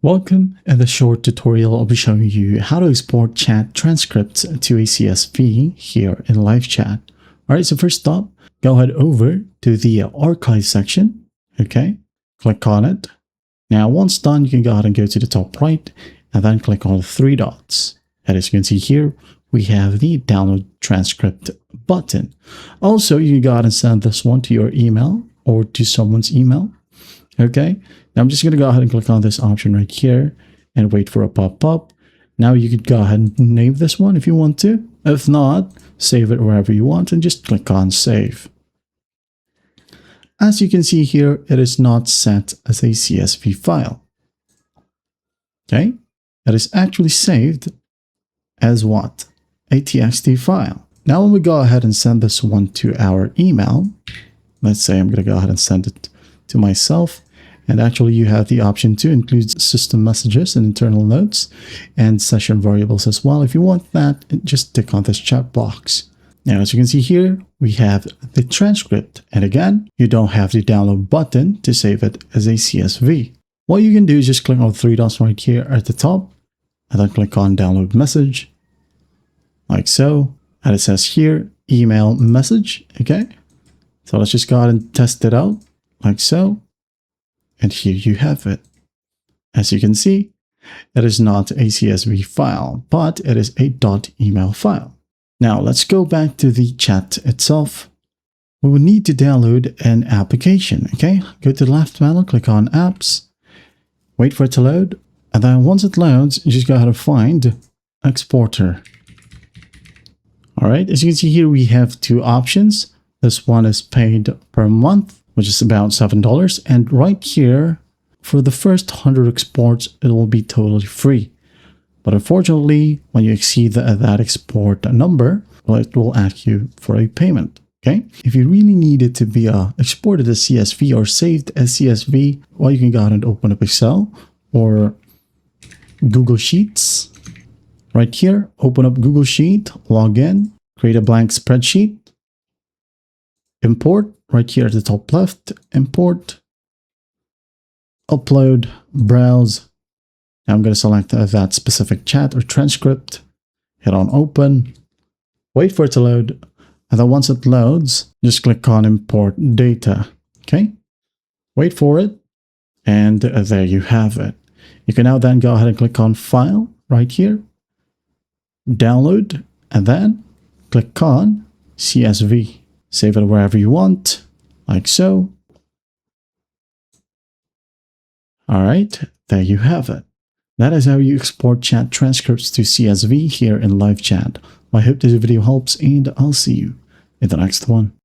Welcome. In this short tutorial, I'll be showing you how to export chat transcripts to a CSV here in LiveChat. Alright, so first up, go ahead over to the archive section. Okay, click on it. Now, once done, you can go ahead and go to the top right and then click on the three dots. And as you can see here, we have the download transcript button. Also, you can go ahead and send this one to your email or to someone's email. Okay, now I'm just going to go ahead and click on this option right here and wait for a pop-up. Now you could go ahead and name this one if you want to. If not, save it wherever you want and just click on save. As you can see here, it is not set as a CSV file. Okay, it is actually saved as what? A TXT file. Now when we go ahead and send this one to our email, let's say I'm going to go ahead and send it to myself. And actually you have the option to include system messages and internal notes and session variables as well. If you want that, just tick on this chat box. Now, as you can see here, we have the transcript. And again, you don't have the download button to save it as a CSV. What you can do is just click on the three dots right here at the top and then click on download message like so. And it says here, email message. Okay. So let's just go ahead and test it out like so. And here you have it. As you can see, it is not a CSV file, but it is a .email file. Now let's go back to the chat itself. We will need to download an application. Okay, go to the left panel, click on apps, wait for it to load. And then once it loads, you just go ahead and find exporter. All right, as you can see here, we have two options. This one is paid per month, which is about $7. And right here, for the first 100 exports, it will be totally free. But unfortunately, when you exceed that export number, well, it will ask you for a payment. Okay. If you really need it to be exported as CSV or saved as CSV, well, you can go ahead and open up Excel or Google Sheets. Right here, open up Google Sheet, log in, create a blank spreadsheet, import. Right here at the top left, import, upload, browse. Now I'm going to select that specific chat or transcript, hit on open, wait for it to load, and then once it loads, just click on import data. Okay, wait for it, and there you have it. You can now then go ahead and click on file right here, download, and then click on CSV. Save it wherever you want, like so. All right, there you have it. That is how you export chat transcripts to CSV here in LiveChat. I hope this video helps, and I'll see you in the next one.